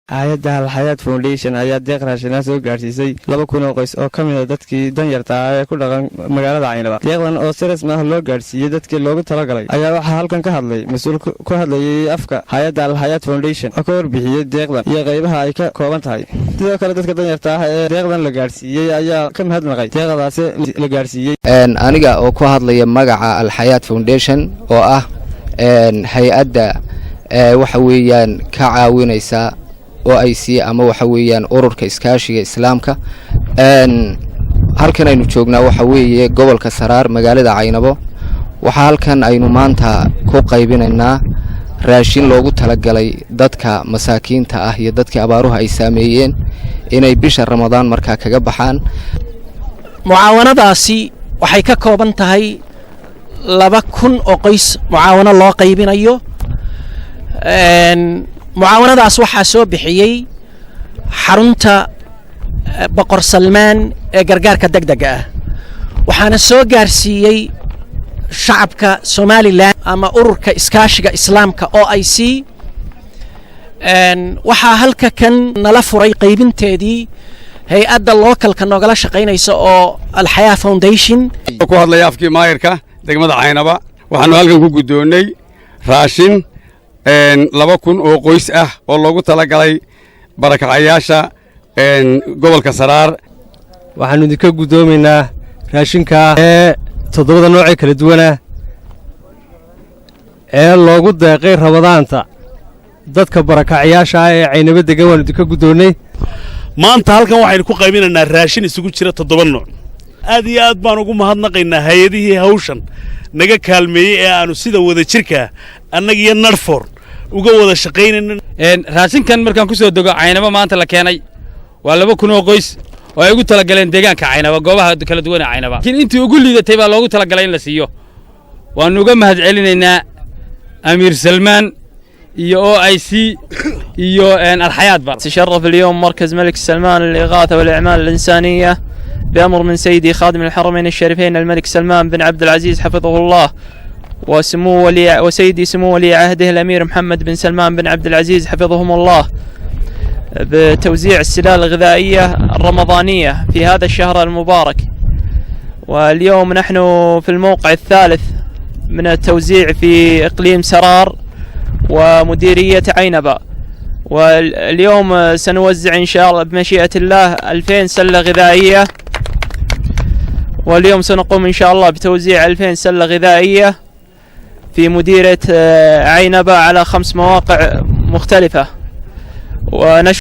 hay'adda Al-Hayat Foundation ayaa deeq raashin soo gaarsiisay 2,000 qoys oo ka mid ah dadkii danyarta ah ee ku dhaqan magaalada Caynaba. Deeqdan oo si rasmi ah loo gaarsiiyay dadkii loogu talagalay ayaa waxa halkan ka hadlay mas'uul ku hadlayay afka hay'adda Al-Hayat Foundation oo ka warbixiyay deeqdan iyo qaybaha ay ka kooban tahay. Sidoo kale dadka danyarta ah ee deeqdan la gaarsiiyay ayaa ka mahadnaqay deeqdaas la gaarsiiyay. Aniga oo ku hadlaya magaca Al-Hayat Foundation oo ah hay'adda waxa weeyaan ka caawinaysa oo ay si ama waxa weeyaan ururka iskaashiga islaamka halkan aynu joognaa waxa weeye gobolka Saraar magaalada Caynabo waxa halkan aynu maanta ku qaybinaynaa raashin loogu talagalay dadka masaakiinta ah iyo dadka abaaruhu ay saameeyeen inay bisha Ramadaan markaa kaga baxaan. mucaawanadaasi waxay ka kooban tahay 2,000 oo qoys mucaawano loo qaybinayo. mucaawanadaas waxaa soo bixiyay xarunta boqor Salmaan ee gargaarka degdega ah waxaana soo gaarsiiyay shacabka Soomaaliland ama ururka iskaashiga islaamka oo ay si waxaa halka kan nala furay qaybinteedii hay'adda localka nogala shaqeynaysa oo Al-Hayat Foundation ku hadlay afkii maayirka degmada Caynaba waxaanu halkan ku gudoonay raashin 2,000 oo qoys ah oo loogu talagalay barakacayaasha gobolka Saraar. waxaanu idinka gudoomaynaa raashinka ee 7 nooc kala duwan ee loogu deeqay Ramadaanta dadka barakacayaasha ee Caynaba degan waanu idinka gudoonay. maanta halkan waxaynu ku qaybinaynaa raashin isugu jira 7 nooc. aad iyo aad baan ugu mahadnaqaynaa hay'adihii hawshan naga kaalmeeyay ee aanu sida wada jirka annaga iyo Narfor uga wada shaqeynayno. raashinkan markaan ku soo dogo Caynaba maanta la keenay waa 2,000 oo qoys oo ay ugu talagaleen deegaanka Caynaba goobaha kala duwan ee Caynaba. laakiin intii ugu liidatay baa loogu talagalay in la siiyo. waanu uga mahadcelinaynaa Amir Salmaan iyo OIC iyo Al-Hayat bar. تشرف اليوم مركز الملك سلمان للإغاثة والإعمال الإنسانية بأمر من سيدي خادم الحرمين الشريفين الملك سلمان بن عبد العزيز حفظه الله وسيدي سمو ولي عهده الأمير محمد بن سلمان بن عبد العزيز حفظهم الله بتوزيع السلال الغذائية الرمضانية في هذا الشهر المبارك. واليوم نحن في الموقع الثالث من التوزيع في إقليم سرار ومديرية عينبة. واليوم سنوزع إن شاء الله بمشيئة الله 2000 سلة غذائية. واليوم سنقوم إن شاء الله بتوزيع 2000 سلة غذائية في مديرية عينبة على 5 مواقع مختلفة.